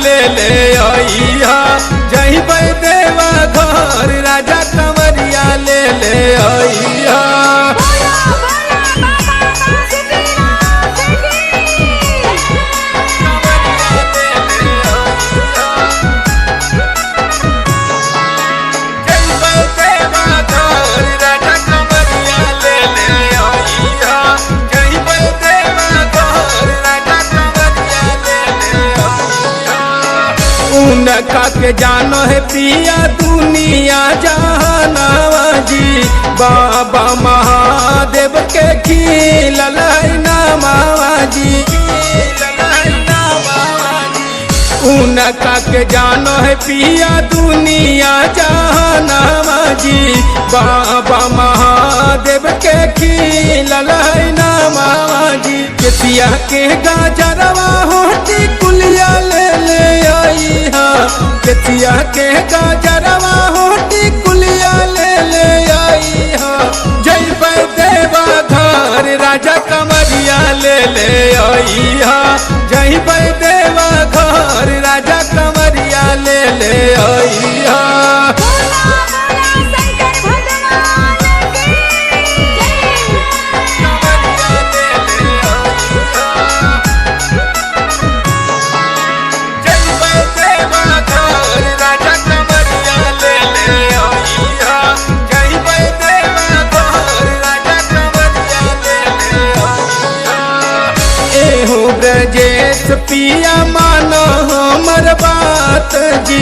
ले ले आइहा जही पर देवा घर राजा कंवरिया ले ले आइहा। उनका के जानो है पिया दुनिया जहानावा जी बाबा महादेव के खिलल नामावा जी। उनका के जानो है पिया दुनिया जहानावा जी बाबा महादेव के खिलल नामावा जी। केतिया के गाजरवा होती कुलिया ले ले आइहा केतिया के गाजरवा होती कुलिया ले ले आइहा जय पर देवा घर राजा कंवरिया ले ले आइहा जय पर देवा घर राजा कंवरिया ले ले आइहा। ब्रजेश पिया मानो हमर बात जी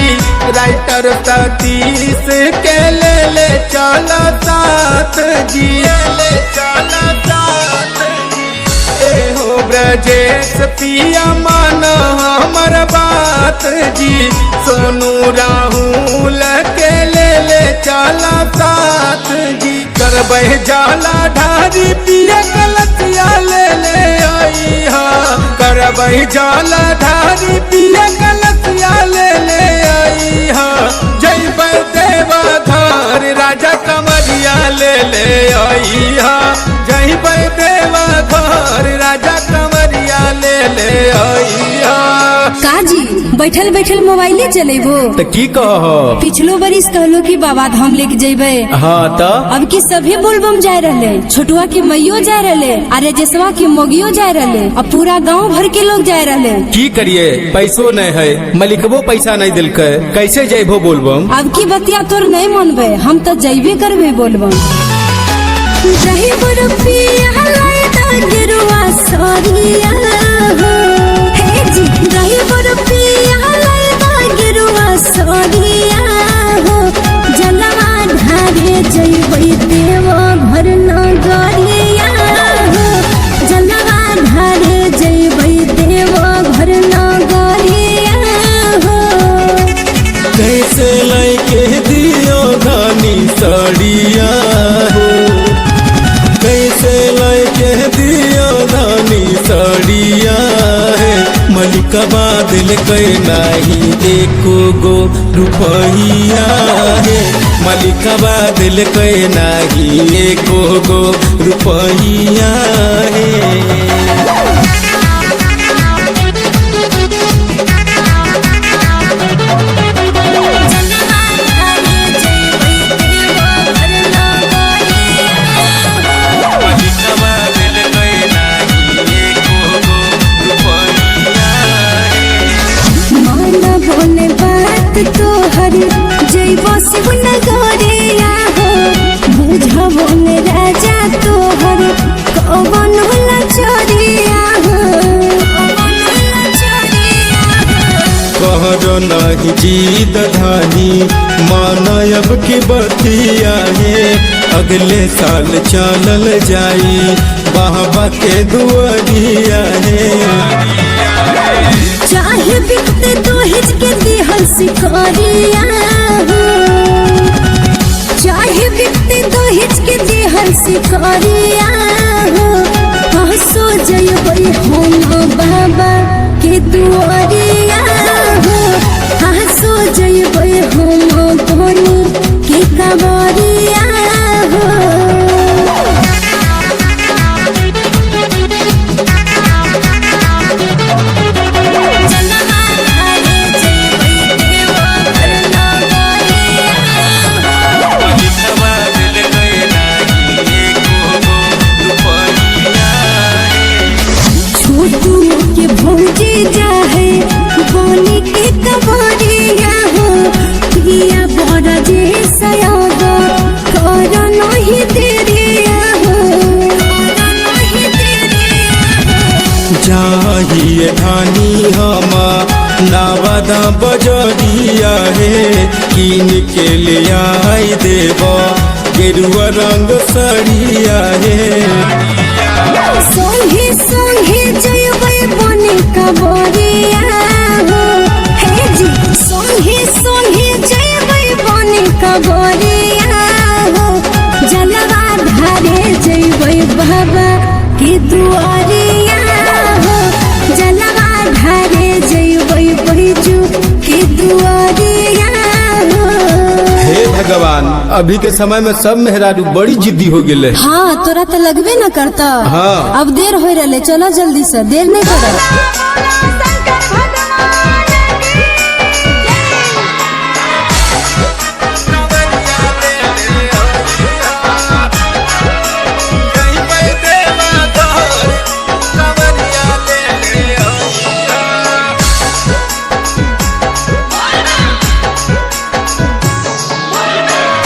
राइटर सतीश के ले ले चला साथ जी ले चला साथ जी। एहो ब्रजेश पिया मानो हमर बात जी सोनू राहुल के ले ले चला साथ जी। करबै जाला ढारी पिया गलतिया ले ले आइहा करबै जाला ढारी पिया गलतिया ले ले आइहा जय पर देवा घर राजा कंवरिया ले ले आइहा जय पर देवा घर राजा कंवरिया ले ले आइहा। काजी बैठल बैठल मोबाइले चलेबो तो की कह पिछलो बरिस कहलो कि बाबा धाम लेके जेबे। हाँ तो अब की सभी बोलबम जाए रहले छोटुआ की मैयो जाए रहले अरे जसवा की मोगियो जाए रहले अब पूरा गांव भर के लोग जाए रहले। की करिए पैसो नहीं है मलिकबो पैसा नहीं दिल के कैसे जेबो बोलबम। अब की बतिया तोर नहीं मनबे हम तो जेबे करबे बोलबम। जलवा ढारे जइबै देवा घर नगरिया जलवा ढारे जइबै देवा घर नगरिया कैसे लैके दियो धानी साड़िया हो कैसे लैके दियो धानी साड़िया है मलिकबा दिल के नाही एको गो रुपहिया है मलिकबा दिल के नाही एको गो रुपहिया है। जइबो शिवनगरिया हो बुझबो ने राजा तोहर कवन होला चोरिया हो कहरो नहीं जीत धानी मानब की बतिया है अगले साल चलल जाई बाबा के दुआरिया है। चाहे बिकते तो हिचके दिहल शिकारिया हो चाहे बिकते तो हिचके दिहल शिकारिया हो हंसो जइबै हम बाबा के दुआरिया हो हंसो जइबै हम धोनी के कबरिया हो। जलवा ढारे चलदा बजरिया हे कीन के ले आई देव गेरुआ रंग सड़िया हे। संगे संगे जयबै बने कबरिया हो हे जी, संगे संगे जयबै बने कबरिया हो। जलवा धारे जयबै बाबा के दुआरिया हो, जलवा धारे जयबै बैजू के दुआरिया हो। हे भगवान, अभी के समय में सब मेहरारू बड़ी जिद्दी हो गेले। हाँ, तोरा तो लगबे न करता। हाँ। अब देर हो रहे, चलो जल्दी से, देर नहीं करो।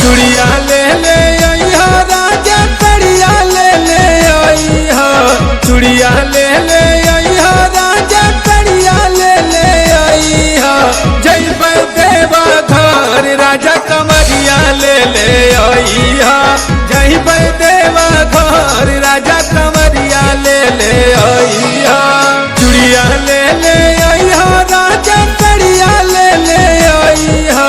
चूड़िया ले ले आइहा राजा कड़िया ले ले आइहा, चूड़िया ले ले आइहा राजा कड़िया ले ले आइहा। जयबै देवा घर राजा कमरिया ले ले आइहा, जयबै देवा घर राजा कमरिया ले ले आइहा। चूड़िया ले ले आइहा राजा कड़िया ले ले आइहा,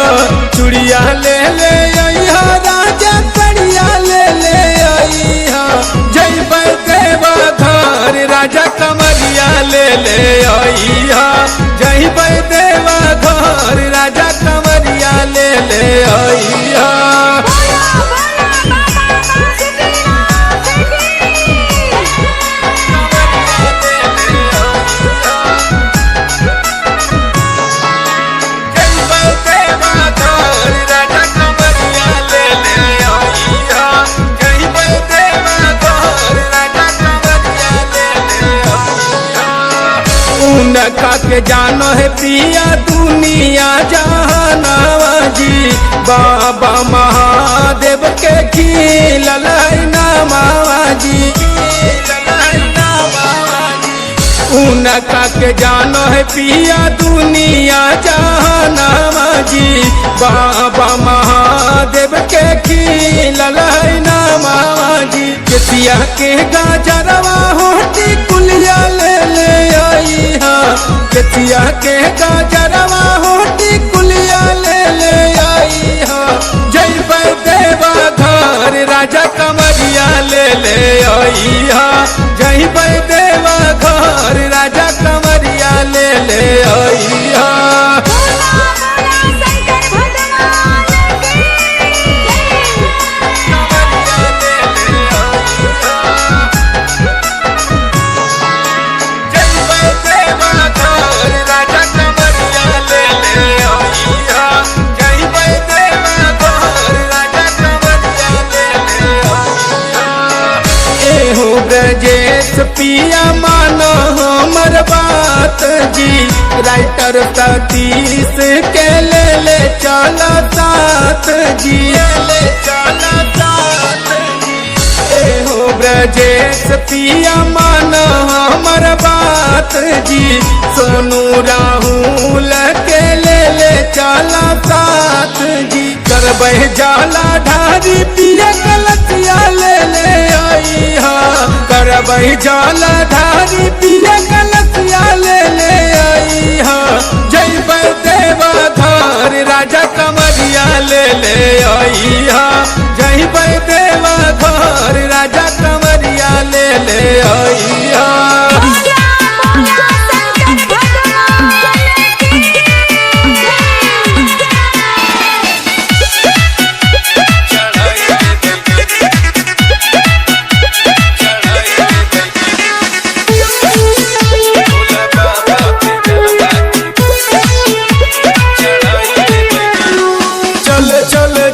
चूड़िया ले ले आइहा राजा कड़िया ले ले आइहा। जयबै देवा घर राजा कमरिया ले ले आइहा, जयबै देवा घर राजा कमरिया ले ले आइहा। उनका के जानो है पिया दुनिया जहानावा जी, बाबा महादेव के खिलल है नामावा जी। उनका के जानो है पिया दुनिया जहानावा जी, बाबा महादेव के खिलल है नामावा जी। केसिया के गाजरवा होती कुलिया ले ले आइहा, केसिया के गाजरवा होती कुलिया ले ले आइहा। जयबै देवा घर राजा कमरिया ले ले आइहा, जयबै देवा घर राजा कमरिया ले ले आइहा। ब्रजेश पिया मानो हमर बात जी, राइटर सतीश के ले ले चला साथ जी, ले चला साथ जी। एहो ब्रजेश पिया मानो हमर बात जी, सोनू राहुल के ले ले चला साथ जी। करबै जाला ढारी पिया कलसिया ले ले आइहा, करबै जाला ढारी पिया कलसिया ले ले आइहा। जयबै देवा घर राजा कमरिया ले ले आइहा, जयबै देवा घर राजा कमरिया ले ले आइहा।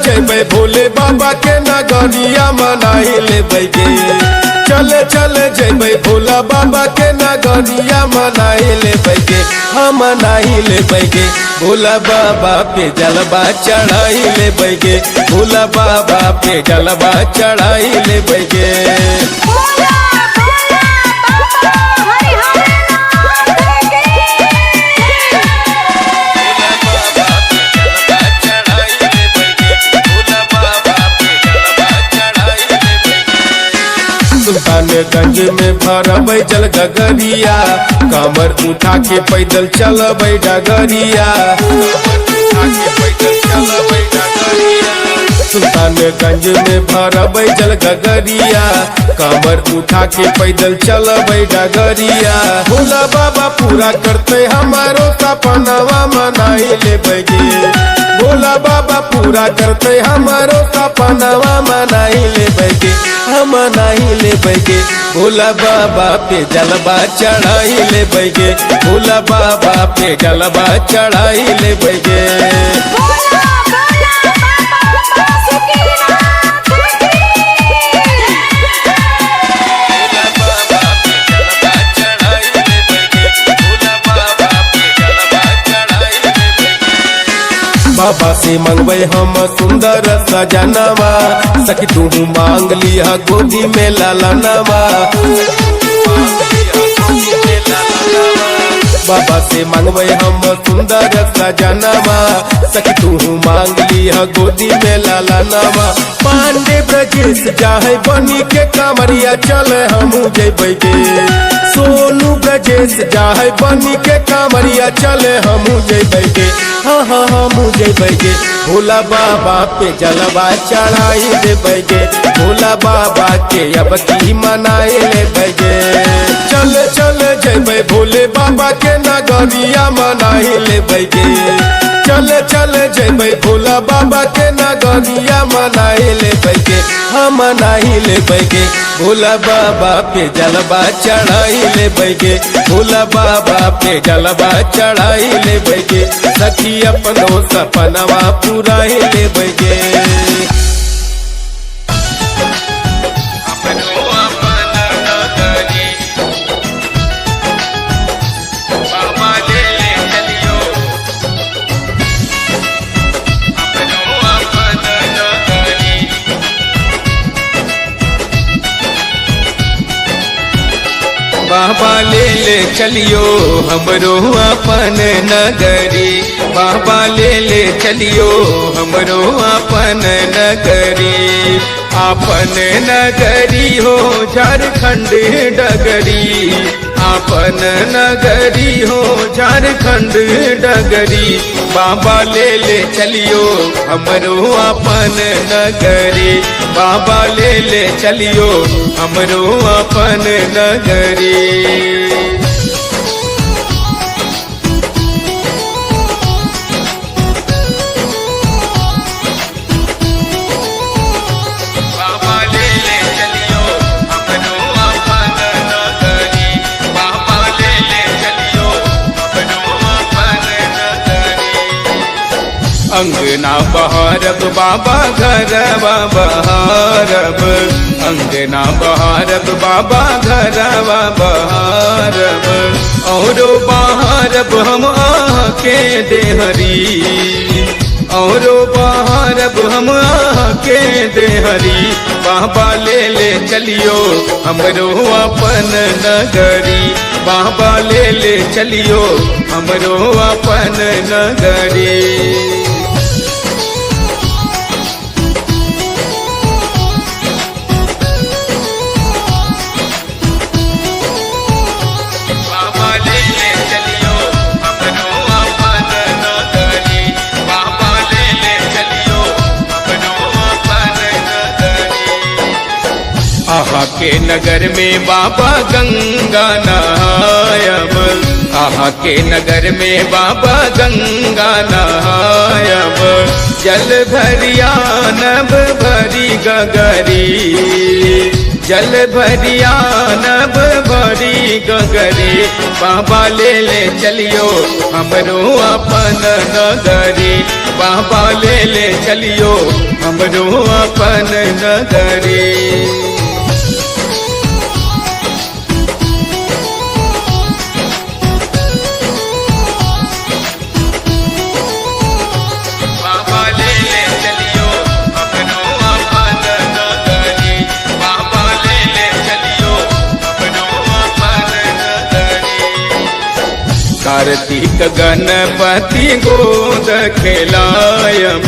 जयबै भोले बाबा के नगरिया मनाई लेबै गे, चले चले जयबै भोला बाबा के नगरिया मनाई लेबै गे, हम मनाई लेबै गे। भोला बाबा पे जलवा चढ़ाई लेबै गे, भोला बाबा पे जलवा चढ़ाई लेबै गे। सुल्तानगंज में भरबै जल गगरिया, कमर उठा के पैदल चलबै डगरिया। सुल्तानगंज में भरबै जल गगरिया, कमर उठा के पैदल चलबै डगरिया। भोला बाबा पूरा करते हमारो सपनवा मनाई लेबै गे। भोला बाबा पूरा करते हमारो सपनवा मनाई लेबै गे, हम मनाई लेबै गे। भोला बाबा पे जलवा चढ़ाई लेबै गे, भोला बाबा पे जलवा चढ़ाई लेबै गे। बाबा से मंगवे हम सुंदर सजनवा, सखी तू मांग लिया गोदी में लालनवा। बाबा से मंगवे हम सुंदर सजनवा, सखी तू मांग लिया गोदी में लालनवा। पांडे ब्रजेश जाहे बनी के कांवरिया चले हमू जेबै गे। सोनू ब्रजेश जाहे बनी के कांवरिया चले हमू जेबै गे, हाँ हाँ हमू जेबै गे। भोला बाबा पे जलवा चढ़ाई देबै गे, भोला बाबा के अब की मनाए लेबै गे। चल चल जेबै भोले बाबा के नगरिया मनाई लेबै गे। चल चल जेबै भोला बाबा के नगरिया मनाई लेबै गे, हम मनाई लेबै गे। भोला बाबा पे जलवा चढ़ाई लेबै गे, भोला बाबा पे जलवा चढ़ाई लेबै गे। सखी अपनो सपनवा पुराई लेबै गे। बाबा ले चलियो हमरो अपन नगरी, बाबा ले चलियो हमरो अपन नगरी। अपन नगरी हो झारखंड डगरी, अपन नगरी हो झारखंड डगरी। बाबा ले चलियो हमरो अपन नगरी, बाबा ले चलियो हमरो अपन नगरी। अंगना बहारब बाबा घरवा बहारब, अंगना बहारब बाबा घरवा बहारब। औरो बहारब हम आके देहरी, औरो बहारब हम आके देहरी। बाबा ले चलियो हमरो अपन नगरी, बाबा ले चलियो हमरो अपन नगरी। आहा के नगर में बाबा गंगा नहायब, आहा के नगर में बाबा गंगा नहायब। जल भरिया नभ भरी गगरी, जल भरिया नभ भरी गगरी। बाबा ले चलियो हमरो अपन नगरी, बाबा ले चलियो हमरो अपन नगरी। कार्तिक गणपति गोद खेलायब,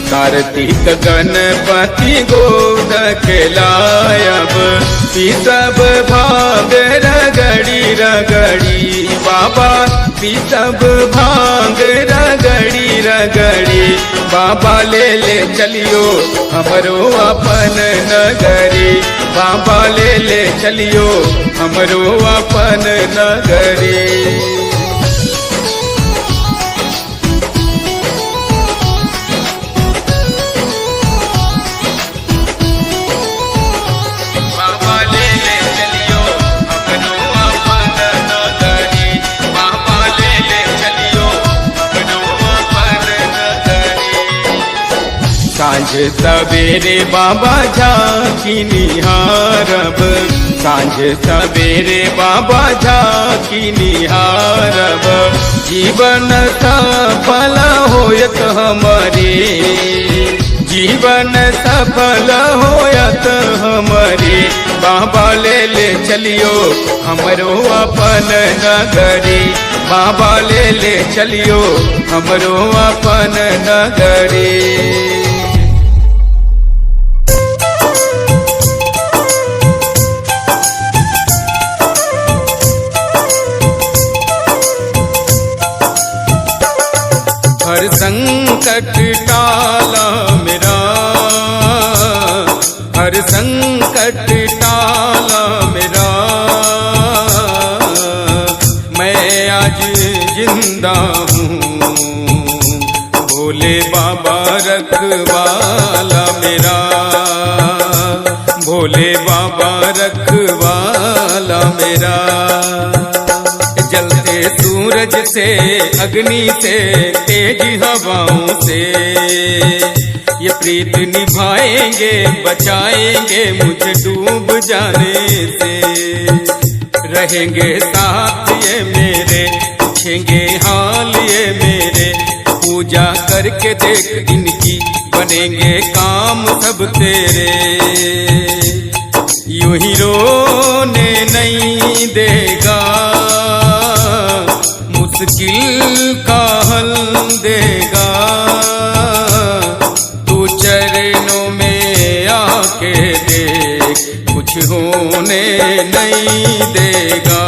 कार्तिक गणपति गोद खेलायब। सब भाग रगड़ी रगड़ी बाबा, सब भाग रगड़ी रगड़ी बाबा ले चलियो हमरो अपन नगरी, बाबा ले चलियो हमरो अपन नगरी। सांझ सवेरे बाबा झांकी निहारब, सांझ सवेरे बाबा झांकी निहारब। जीवन सफल होयत हमारे, जीवन सफल होयत हमारे। बाबा ले चलियो हमरो अपन नगरी, बाबा ले चलियो हमरो अपन नगरी। हर संकट टाला मेरा, हर संकट टाला मेरा। मैं आज जिंदा हूँ, भोले बाबा रखवाला मेरा, भोले बाबा रखवाला मेरा। जलते सूरज से, अग्नि से, तेज हवाओं से ये प्रीत निभाएंगे, बचाएंगे मुझे डूब जाने से। रहेंगे साथ ये मेरे, पूछेंगे हाल ये मेरे। पूजा करके देख इनकी, बनेंगे काम सब तेरे। यूं ही रोने नहीं देगा, मुश्किल का हल देगा। तू चरणों में आके देख, कुछ होने नहीं देगा।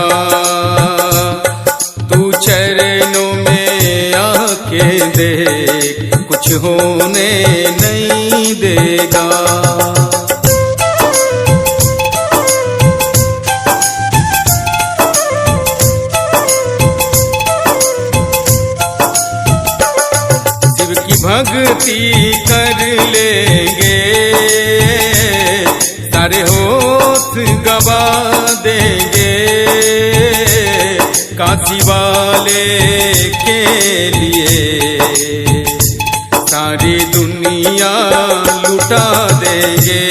तू चरणों में आके देख, कुछ होने नहीं देगा। भक्ति कर लेंगे, सारे होश गवा देंगे। काशी वाले के लिए सारी दुनिया लुटा देंगे।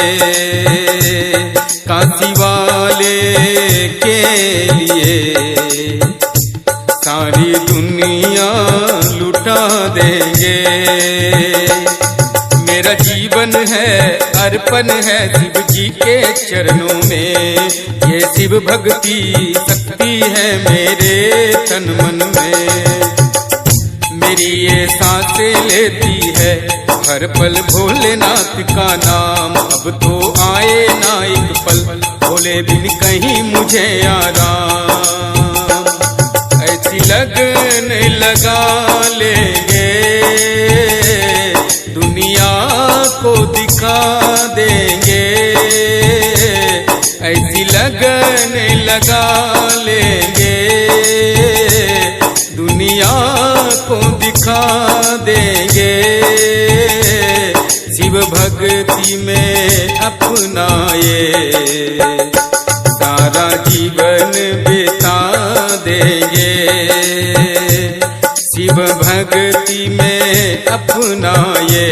काशी वाले के लिए सारी दुनिया लुटा देंगे। मेरा जीवन है अर्पण है शिव जी के चरणों में। ये शिव भक्ति शक्ति है मेरे तन मन में। मेरी ये सांसें लेती है हर पल भोलेनाथ का नाम। अब तो आए ना एक पल भोले बिन कहीं मुझे आराम। ऐसी लगन लगा लेंगे दुनिया को दिखा देंगे। ऐसी लगन लगा लेंगे दुनिया को दिखा देंगे। शिव भक्ति में अपना ये सारा जीवन बिता देंगे। शिव भक्ति में अपना ये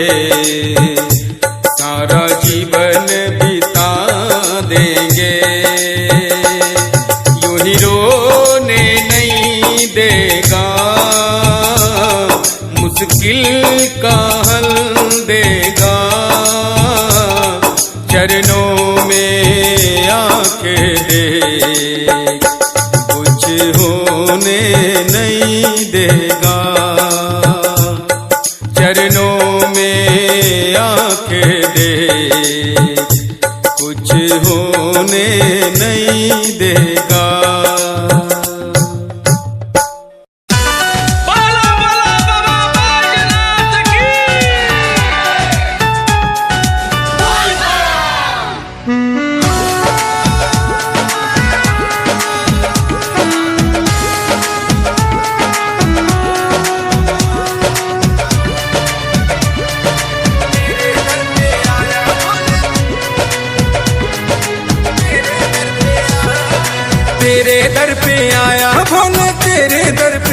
सारा जीवन बिता देंगे। यूं ही रोने नहीं देगा, मुश्किल का हल देगा। चरणों में आके देख, कुछ होने नहीं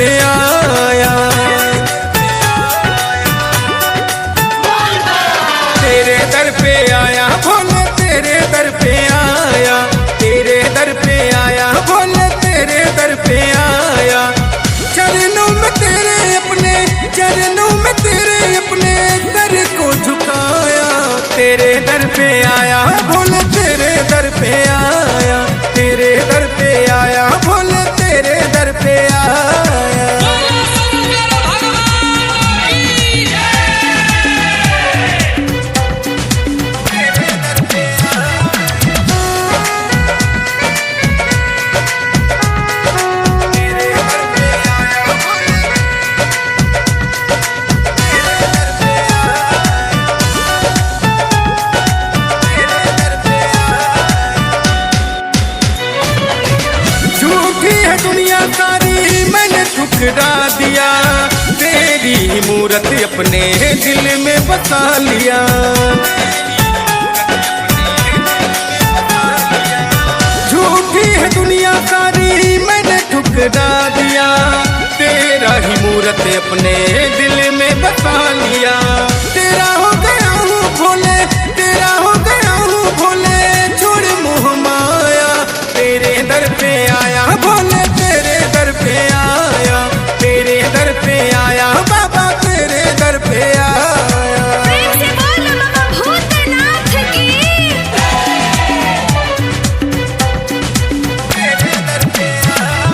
पे आया, तेरे दर पे आया भोले, तेरे दर पे आया, तेरे दर पे आया भोले, तेरे दर पे आया। चरणों में तेरे अपने, चरणों में तेरे अपने दर को झुकाया, तेरे दर पे आया भोले, तेरे दर पे आया, तेरे दर पे आया भोले, तेरे दर पे आया। दुनिया सारी मैंने ठुकरा दिया, तेरी मूरत अपने दिल में बसा लिया। झूठी है दुनिया सारी मैंने ठुकरा दिया, तेरा ही मूरत अपने दिल में बसा लिया। तेरा हो गया हूँ भोले, तेरा हो गया हूँ भोले, छोड़ मोह माया, तेरे दर पे आया भोले, तेरे दर पे आया, तेरे दर पे आया बाबा, तेरे दर पे आया। प्रेम से बोल बाबा भूतनाथ की। तेरे दर पे आया,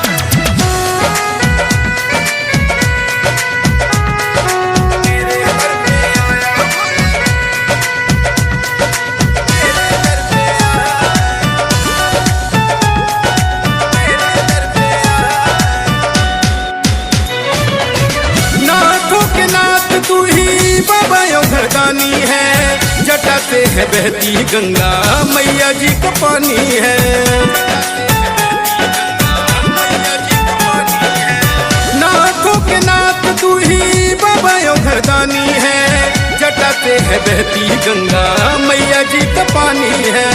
तेरे दर पे आया भोले, तेरे दर पे आया, तेरे दर पे आया। नाथों के नाथ तू ही बाबा यो घरदानी है, जटा से है बहती गंगा, मैया जी का पानी है। नाथों के नाथ तू ही बाबा यो घरदानी है, जटा से है बहती गंगा, मैया जी का पानी है।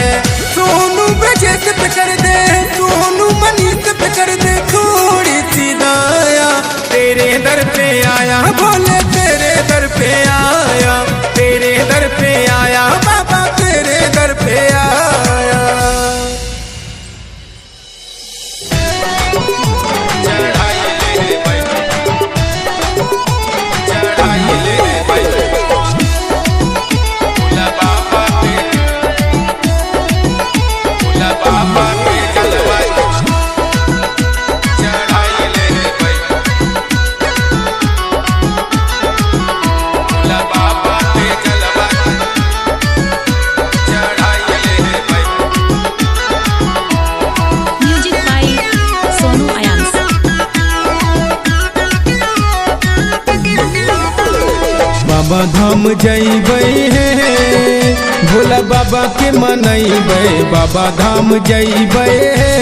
सोनू ब्रजेश पे कर दे, सोनू मनीष पे कर दे थोड़ी सी दया, तेरे दर पे आया भोले, तेरे दर पे आया, तेरे दर पे आया बाबा, तेरे दर पे आया। चढ़ाई ले भाई, चढ़ाई ले भाई, भोला बाबा पे, भोला बाबा पे जलवा चढ़ाई ले भाई, भोला बाबा पे जलवा चढ़ाई ले भाई। Music by Sonu Ayans. बाबा धाम जइबै हे, भोला बाबा के मनइबै, बाबा धाम जइबै हे,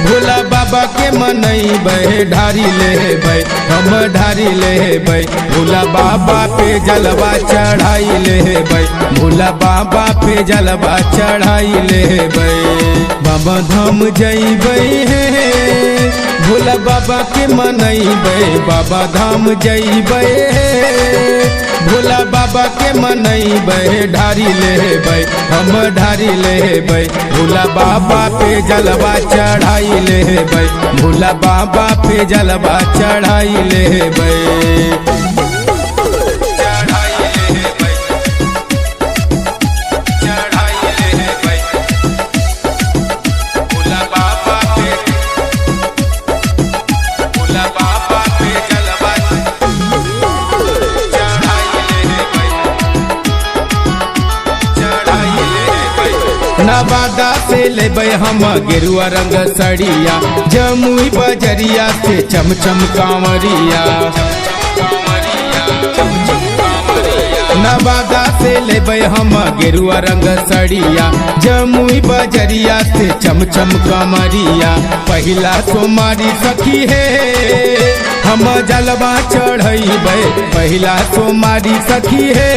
भोला बाबा के मनइबै, ढारी लेबै हम ढारी लेबै, भोला बाबा पे जलवा चढ़ाई लेबै, भोला बाबा पे जलवा चढ़ाई लेबै। बाबा धाम जइबै हे, भोला बाबा के मनइबै, बाबा धाम जइबै हे, भोला बाबा के मनइबै, ढारी लेबै हम ढारी लेबै, भोला बाबा पे जलवा चढ़ाई लेबै, भोला बाबा पे जलवा चढ़ाई लेबै। चढ़ाई लेबै, चढ़ाई लेबै, भोला बाबा पे, भोला बाबा पे जलवा नवादा से लेबै हम गेरुआ रंग सड़िया, जमुई बजरिया से चमचम कांवरिया, नवादा से लेबै हम गेरुआ रंग सड़िया, जमुई बजरिया से चमचम कांवरिया। पहिला सोमारी सखी है हम जलवा चढ़ैबै, पहिला सोमारी सखी है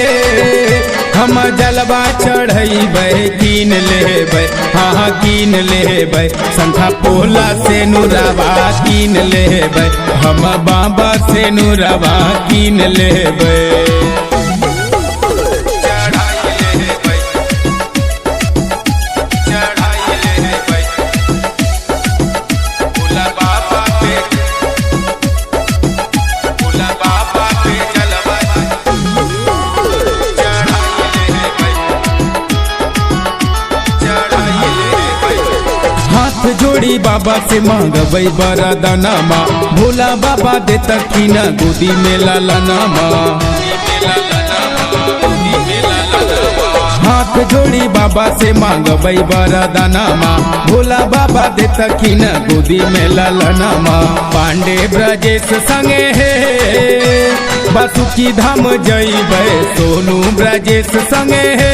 हम जलवा चढ़ैबै कीन लेबै, हाँ कीन लेबै, संखा पोला से नुरवा कीन लेबै, हम बाबा से नुरवा कीन लेबै। जोड़ी बाबा से मांगबै वरदानमा, भोला बाबा दे तखिना गोदी में लालनमा। हाथ जोड़ी बाबा से मांगबै वरदानमा, भोला बाबा दे तखिना गोदी में लालनमा। पांडे ब्रजेश संगे हे बासुकी धाम जइबै, सोनू ब्रजेश संगे हे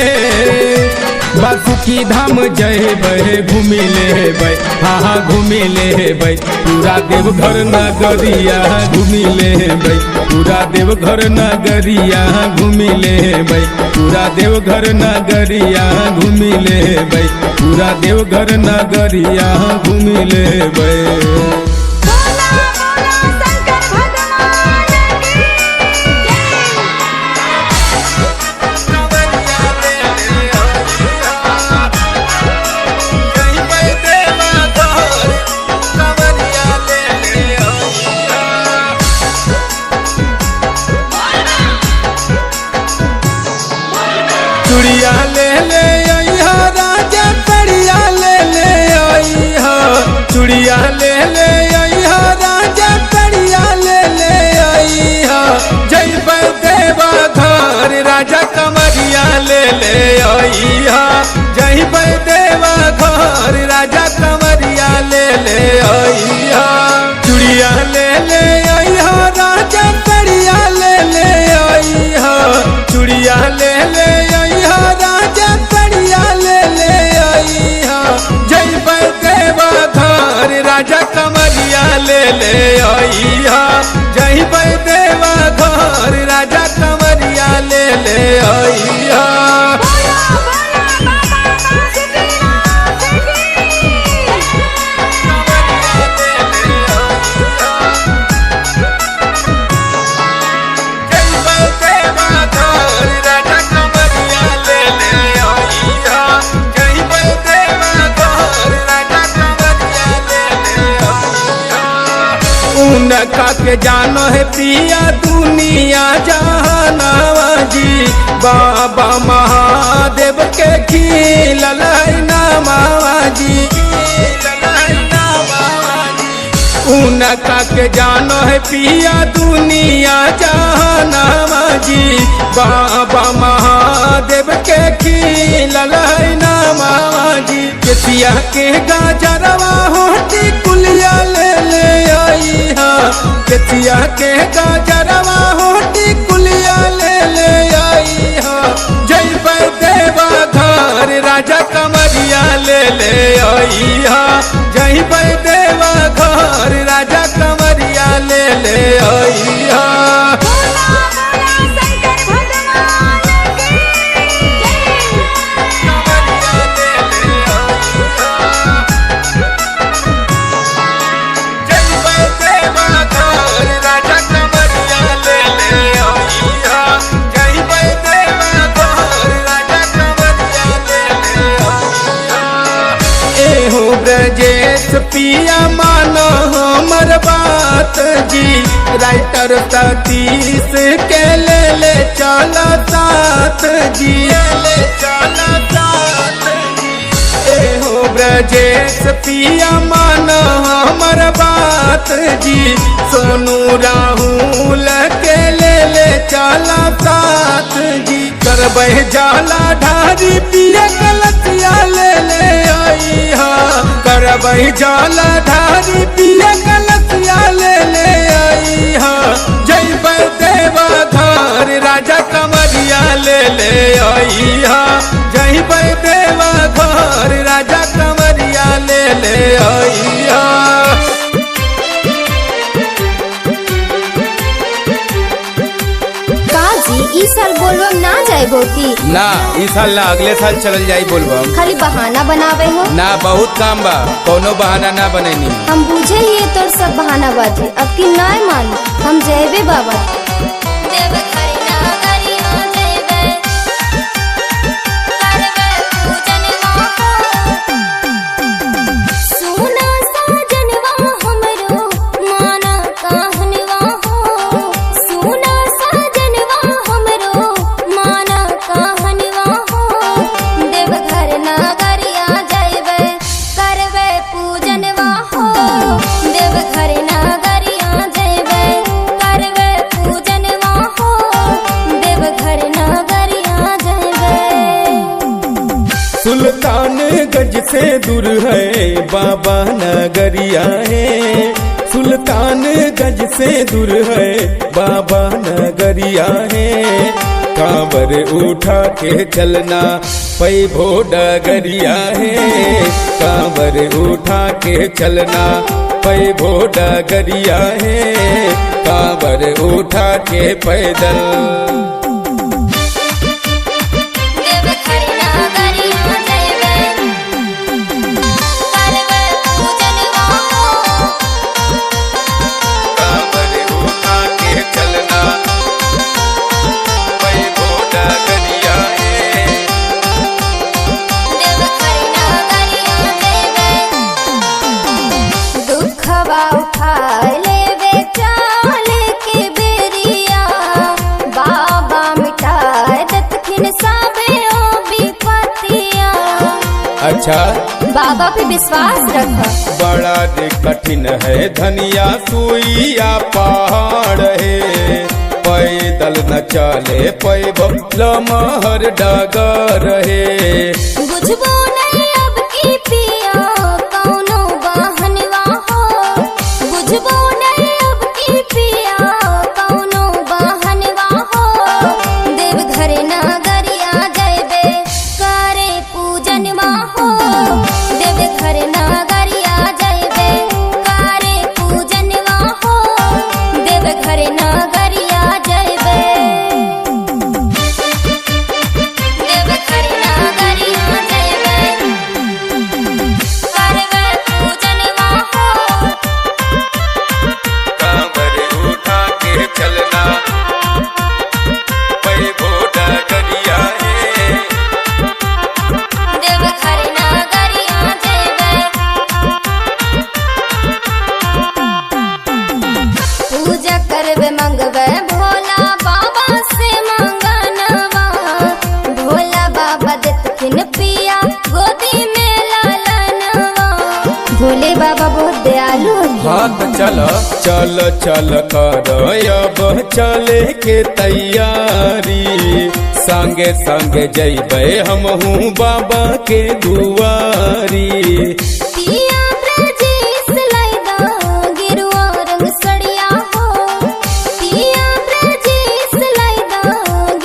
बासुकी धाम जइबै, घूमी लेबै, हाँ घूमी लेबै, पूरा देवघर नगरिया घूमी लेबै, पूरा देवघर नगरिया घूमी लेबै, पूरा देवघर नगरिया घूमी लेबै, पूरा देवघर नगरिया घूमी लेबै। चूड़िया ले ले आइहा राजा कड़िया ले ले आइहा, चूड़िया ले ले आइहा राजा कड़िया ले ले आइहा, जइबै देवा घर राजा कमरिया ले ले आइहा, जइबै देवा घर राजा कमरिया ले ले आइहा। चूड़िया ले ले आइहा राजा कड़िया ले ले आइहा, चूड़िया ले ले राजा कड़िया ले ले आइहा, जइबै देवा घर राजा कमरिया ले ले आइहा, जइबै देवा घर राजा कमरिया ले ले आइहा। उनका के जानो है पिया दुनिया जहानावा जी, बाबा महादेव के खिलल नामावा जी। उनका के जानो है पिया दुनिया जहानावा जी, बाबा महादेव के खिलल नामावा जी। केतिया के गाजरवा होती कुलिया ले ले आइहा, केतिया के गाजरवा होती कुलिया ले ले आइहा, जइबै देवा घर राजा कमरिया ले ले आइहा, जइबै देवा घर राजा कमरिया ले ले आइहा। ब्रजेश पिया मानो हमर बात जी, राइटर सतीश के ले ले चला साथ जी, ले चला साथ जी। एहो ब्रजेश पिया मानो हमर बात जी, सोनू राहुल के ले ले चला साथ जी। करबै जाला ढारी पिया कलसिया ले ले आइहा, करबै जाला ढारी पिया कलसिया ले ले आइहा, जइबै देवा घर राजा कमरिया ले ले आइहा, जइबै देवा घर राजा कमरिया ले ले आइहा। बाबूजी इस साल बोलबम ना जाए की? ना इस साल ना अगले साल चलल जाई बोलबम। खाली बहाना बनावे हो? ना बहुत काम बा, कोनो बहाना ना बनेनी। हम बुझे ये तोर सब बहाना बाजी, अब की ना मान हम जेबे बाबा। सुल्तानगंज से दूर है बाबा नगरिया है, सुल्तानगंज से दूर है बाबा नगरिया है। कांवर उठा के चलना पैभो डगरिया है, कांवर उठा के चलना पैभो डगरिया है, कांवर उठा के पैदल। अच्छा बाबा पे विश्वास रखा। बड़ा कठिन है धनिया सुइया पहाड़ है, पैदल न चले पैबल लमहर डगर है। बुझबो नहीं अब की पिया कौनो बहनवा हो, बुझबो नहीं अब की पिया कौनो बहनवा हो। देवघर नगरिया जयबे करे पूजनवा हो, देवघर नगरिया जयबे करे पूजनवा हो, देवघर नगरिया जयबे, देवघर नगरिया जयबे करबे पूजनवा हो। कांवर उठा के चलना पैभो डगरिया है, देवघर नगरिया जयबे पूजा करबे मंगबे भोला बाबा से मंगनवा। भोला बाबा देतखिन पिया गोदी में लालनवा। भोले बाबा बहुत दयालु है। हाथ चल चल चल कर अब चले के तैयारी, संगे संगे जइबे हमहू बाबा के दुआरी। पिया ब्रजेश लैदा गिरुआ रंग सड़िया हो, पिया ब्रजेश लैदा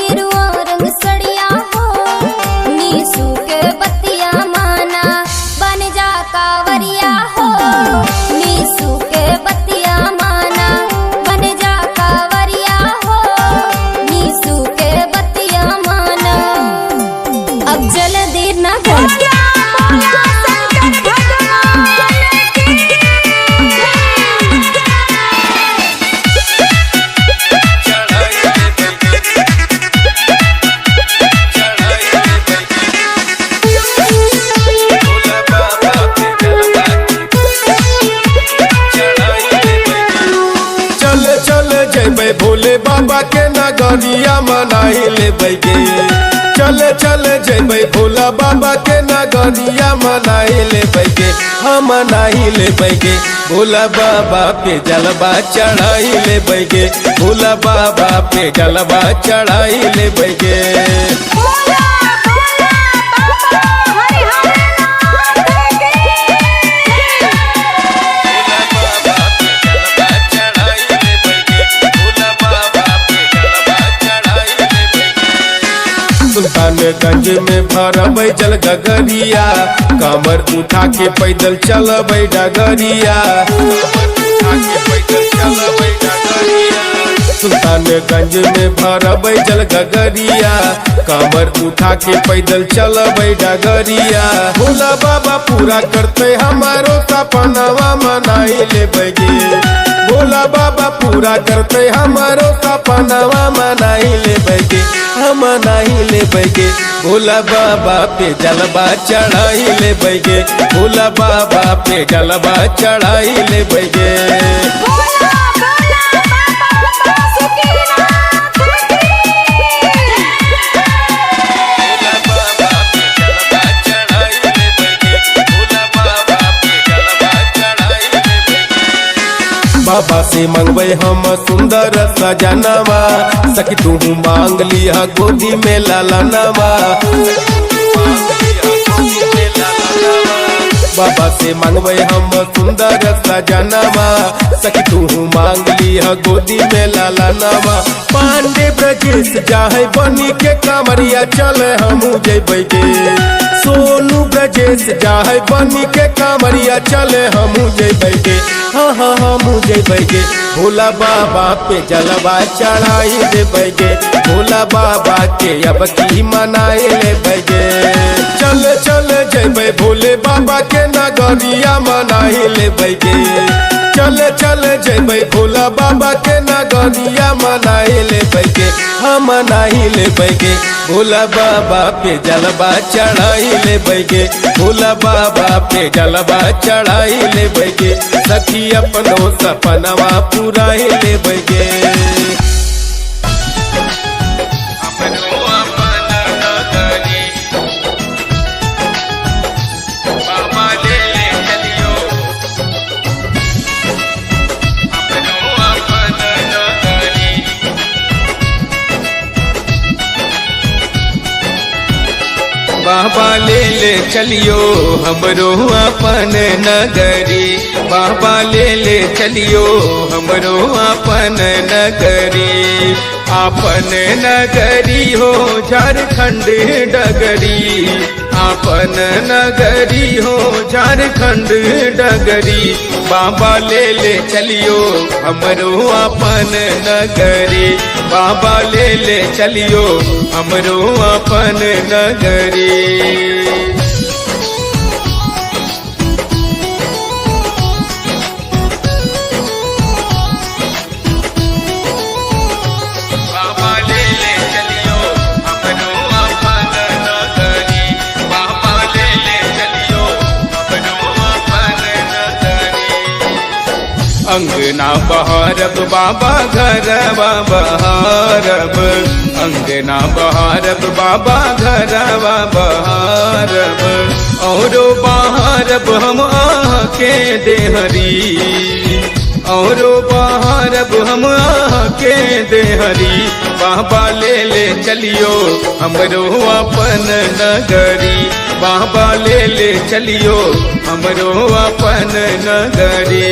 गिरुआ रंग सड़िया हो। नीसू के बतिया माना बन जा कावरिया हो, नीसू के बतिया माना बन जा कावरिया हो, नीसू के बतिया माना। अब चल देर ना कर। चल चल जइबे भोले बाबा के नगरिया मनाई लेबै गे, चल चल जइबे भोला बाबा के नगरिया मनाई लेबै गे, हम मनाई लेबै गे। भोला बाबा पे जलवा चढ़ाई लेबै गे, भोला बाबा पे जलवा चढ़ाई लेबै गे। सुल्तानगंज में भरबै जल गगरिया, कमर उठा के पैदल चलबै डगरिया, कमर उठा के पैदल चलबै डगरिया। सुल्तानगंज में भरब जल गगरिया, कांवर उठा के पैदल चलब डगरिया। भोला बाबा पूरा करते हमारो सपनवा मनाई ले बगे, भोला बाबा पूरा करते हमारो सपनवा मनाई ले बगे, हम मनाई ले बगे। भोला बाबा पे जलवा चढ़ाई ले बगे, भोला बाबा पे जलवा चढ़ाई ले बगे। बाबा से मंगवे हम सुंदर सजनवा, सखी तू मांग लिया गोदी में लालनवा। बाबा से मंगवे हम सुंदर सजनवा, सखी तू मांग लिया गोदी में लालनवा। पांडे ब्रजेश जाहे बनी के कांवरिया चले हम जइबै गे, सोनू ब्रजेश जाहे बनी के कांवरिया चले हम जइबै गे, हाँ हाँ हम जइबै गे। भोला बाबा पे जलवा चढ़ाई देबै गे, भोला बाबा के अब की मनाए लेबै गे। चल चल जइबै भोले बाबा के नगरिया मनाए लेबै गे, चल चल जइबै भोला बाबा के नगरिया मनाए लेबै गे, हम मनाई लेबै गे। भोला बाबा पे जलवा चढ़ाई लेबै गे, भोला बाबा पे जलवा चढ़ाई लेबै गे। सखी अपनो सपनवा पुराई लेबै गे। बाबा ले चलियो हमरो अपन नगरी, बाबा ले चलियो हमरो अपन नगरी। आपन नगरी हो झारखंड डगरी, आपन नगरी हो झारखंड डगरी। बाबा ले चलियो हमरो अपन नगरी, बाबा ले चलियो हमरो अपन नगरी। अंगना बहारब बाबा घरवा बहारब, अंगना बहारब बाबा घरवा बहारब। औरो बहारब हम आह के देहरी, औरो बहारब हम आह के देहरी। बाबा ले चलियो हमरो अपन नगरी, बाबा ले चलियो हमरो अपन नगरी।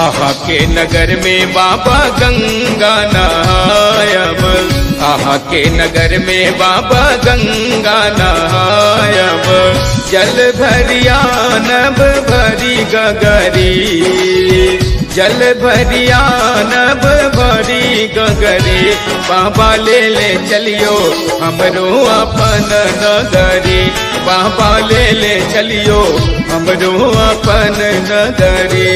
आहा के नगर में बाबा गंगा नहायब, आहा के नगर में बाबा गंगा नहायब। जल भरिया नभ भरी गगरी, जल भरिया नभ भरी गगरी। बाबा ले चलियो हमरो अपन नगरी, बाबा ले चलियो हमरो अपन नगरी।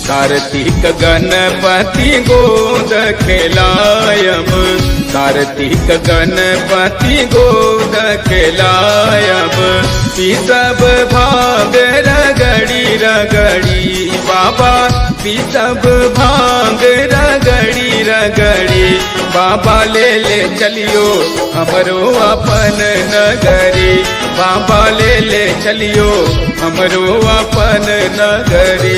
कार्तिक गणपति गोद खेलायब, कार्तिक गणपति गोद खेलायब। सब भाग रगड़ी रगड़ी बाबा पी सब भांग रगड़ी रगड़ी, बाबा ले ले चलियो हमरो अपन नगरी, बाबा ले ले चलियो हमरो अपन नगरी।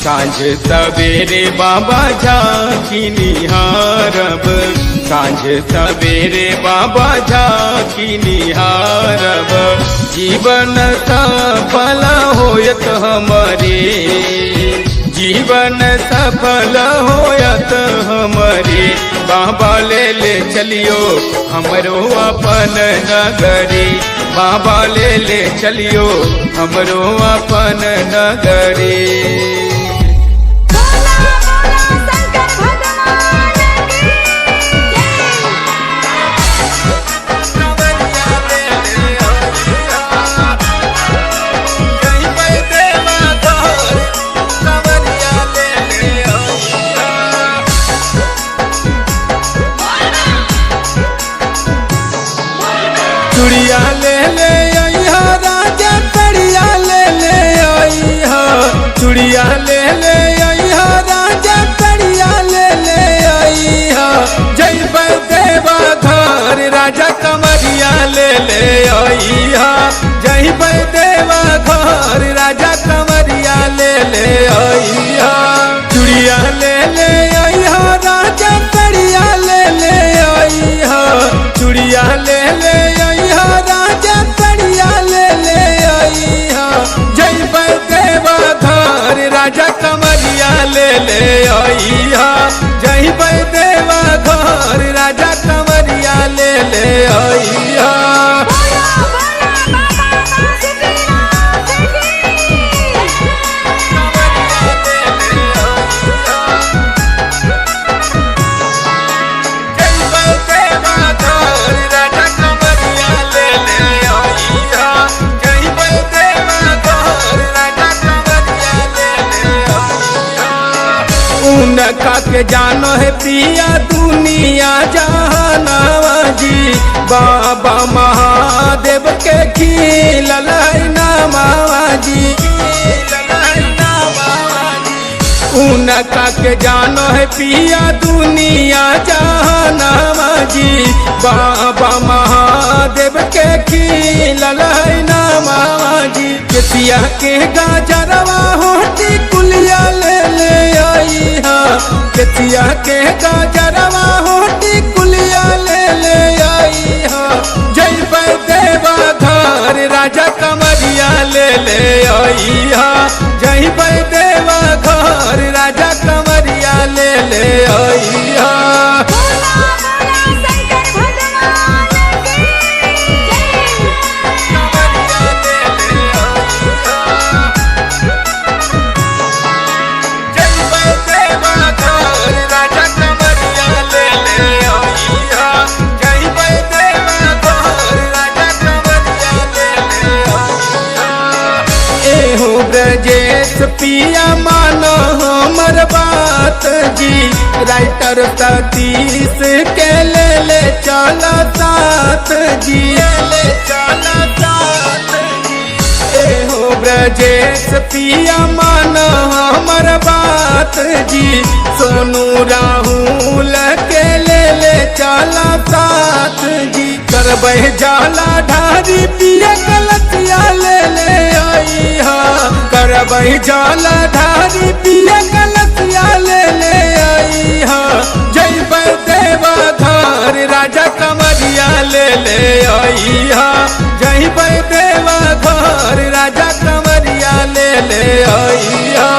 सांझ सवेरे बाबा झांकी निहारब, सांझ सवेरे बाबा झांकी निहारब, जीवन सफल होयत हमारे, जीवन सफल होयत हमारे, बाबा ले ले चलियो हमरो अपन नगरी, बाबा ले ले चलियो हमरो अपन नगरी। चूड़िया ले ले आइहा राजा कड़िया ले ले आइहा, चूड़िया ले ले आइहा राजा कड़िया ले ले आइहा, जैब देवा घर राजा कमरिया ले ले आइहा, जैब देवा घर राजा कमरिया ले ले आइहा, चूड़िया ले ले आइहा राजा कड़िया ले ले आइहा, चूड़िया ले ले राजा कड़िया ले ले आइहा, जैब देवा घर राजा कमरिया ले ले आइहा, जैब देवा घर राजा कमरिया ले ले आइहा। उनका के जानो है पिया दुनिया जहानावा जी, बाबा महादेव के खिलल है नामावा जी, उनका के जानो है पिया दुनिया जहानावा जी, बाबा महादेव के खिलल है नामावा जी, केसिया के गाजरवा होती कुलिया ले ले आइहा, केसिया के गाजरवा होती कुलिया ले ले आइहा, जैब देवा घर राजा कमरिया ले ले आइहा, जैब देवा घर राजा कमरिया ले ले आइहा। ब्रजेश पिया मानो हमर बात जी, राइटर सतीश के ले ले चला साथ जी, ले चला साथ जी, एहो ब्रजेश पिया मानो हमर बात जी, सोनू राहुल के ले ले चला साथ जी, करबै जाला ढारी पिया कलसिया ले ले आइहा, करबै जाला ढारी पिया कलसिया ले ले आइहा, जैब देवा घर राजा कमरिया ले ले आइहा, जैब देवा घर राजा कमरिया ले ले आइहा।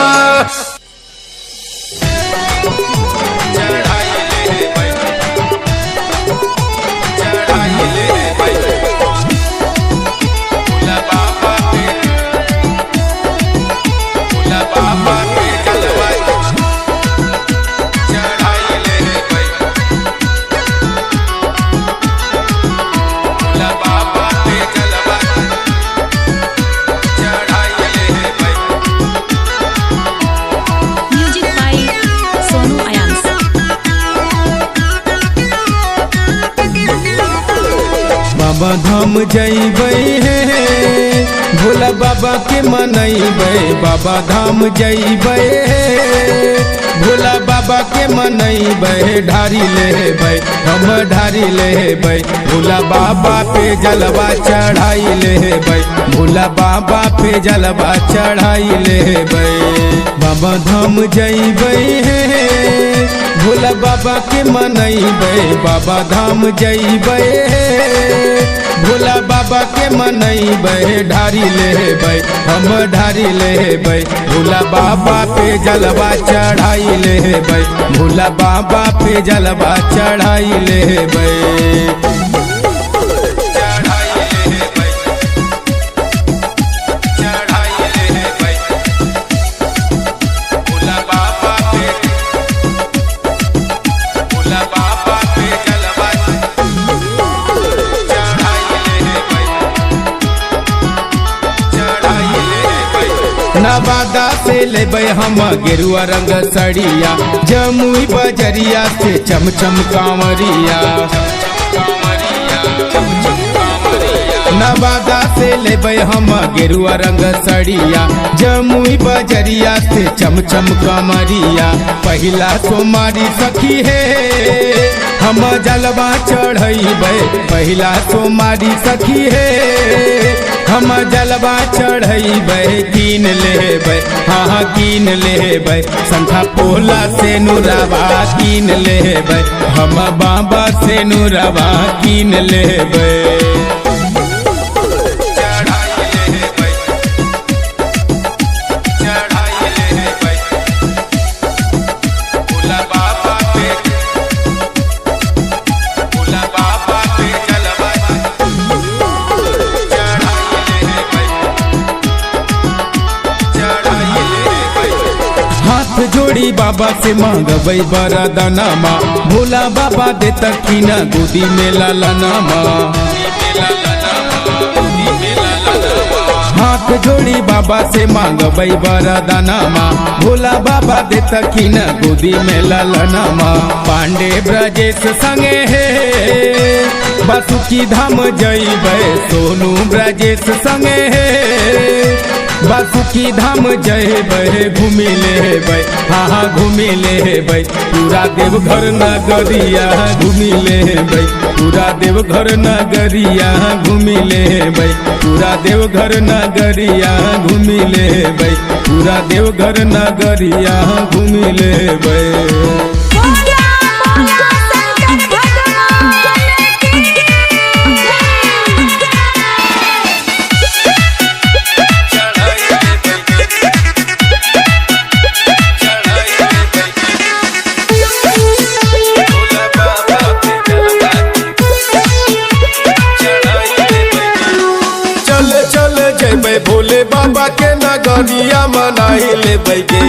बाबा धाम जइबै हे भोला बाबा के मनैबै बाबा धाम जइबै हे भोला बाबा के मनैबै ढारी लेबै हम ढारी लेबै भोला बाबा पे जलवा चढ़ाई लेबै भोला बाबा पे जलवा चढ़ाई लेबै बाबा धाम जइबै हे भोला बाबा के मनैबै बाबा धाम जइबै भोला बाबा के मनैबै ढारी लेबै हम ढारी लेबै भोला बाबा पे जलवा चढ़ाई लेबै भोला बाबा पे जलवा चढ़ाई लेबै नवादा से लेबै हम गेरुआ रंग सड़िया जमुई बजरिया से चमचम कांवरिया नवादा से लेबै हम गेरुआ रंग सड़िया जमुई बजरिया से चमचम कांवरिया पहिला सोमारी सखी हे हम जलवा चढ़ैबै पहिला सोमारी सखी हे हम जलवा चढ़ैबै कीन लेबै हाँ कीन लेबै संखा पोला से नुरवा कीन लेबै हम बाबा से नुरवा कीन लेबै जोड़ी बाबा से मांगबै बरदानमा भोला बाबा दे तखीना गोदी में लालनामा हाथ जोड़ी बाबा से मांगबै बरदानमा भोला बाबा दे तखीना गोदी में लालनामा पांडे ब्रजेश संगे हे बासुकी धाम जइबै सोनू ब्रजेश संगे हे बासुकी धाम जइबै घूमी लेबै हाँ घूमी लेबै पूरा देवघर नगरिया घूमी लेबै पूरा देवघर नगरिया घूमी लेबै पूरा देवघर नगरिया घूमी लेबै पूरा देवघर नगरिया घूमी लेबै भोले बाबा के नगरिया मनाई लेबै गे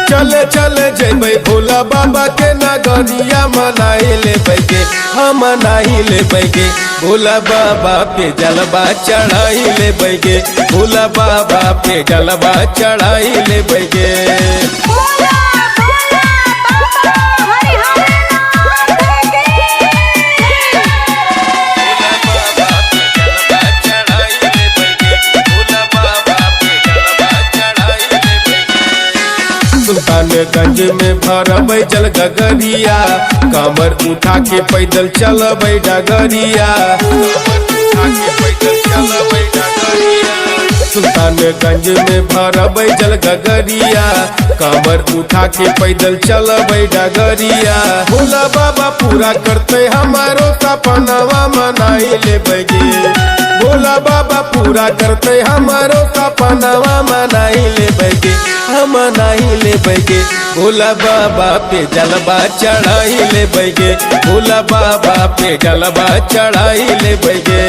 चले चले जेबै भोला बाबा के नगरिया मनाई लेबै गे हम मनाई लेबै गे भोला बाबा पे जलवा चढ़ाई लेबै गे भोला बाबा पे जलवा चढ़ाई लेबै गे सुल्तानगंज में भरबै जल गगरिया कमर उठा के पैदल चलबै डगरिया सुल्तानगंज में भरबै जल गगरिया कमर उठा के पैदल चलबै डगरिया भोला बाबा पूरा करते हमारो सपनवा मनाई लेबै गे भोला बाबा पूरा करते हमारो सपनवा मनाई लेबै गे हम मनाई लेबै गे भोला बाबा पे जलवा चढ़ाई लेबै गे भोला बाबा पे जलवा चढ़ाई लेबै गे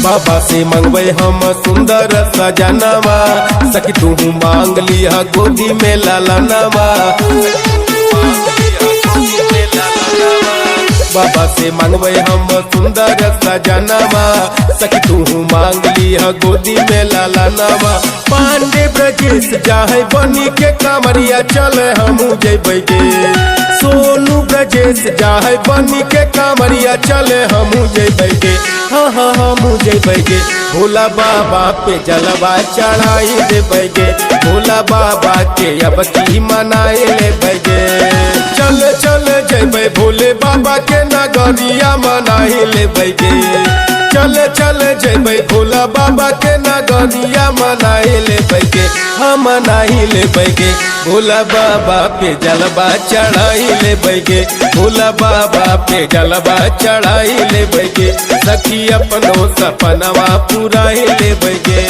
बाबा से मंगबै हम सुंदर सजनवा सखी तू मांग लिया गोदी में लालनवा बाबा से मांगवे हम सुंदर सजनवा, सखी तू मांग लिया गोदी में लाला नवा। पांडे ब्रजेश जाहे बनी के कामरिया चले हमू जैबै गे, सोनू ब्रजेश जाहे बनी के कामरिया चले हमू जैबै गे, हाँ हाँ हमू जैबै गे। भोला बाबा पे जलवा चढ़ाई देबै गे, भोला बाबा के अब की मनाए लेबै गे। चल चल जैबै भोले बाबा के नगरिया मनाई लेबै गे, चल चल जैबै भोला बाबा के नगरिया मनाई लेबै गे, हाँ मनाई लेबै गे। भोला बाबा पे जलवा चढ़ाई लेबै गे, भोला बाबा पे जलवा चढ़ाई लेबै गे, सखी अपनो सपनवा पुराई लेबै गे।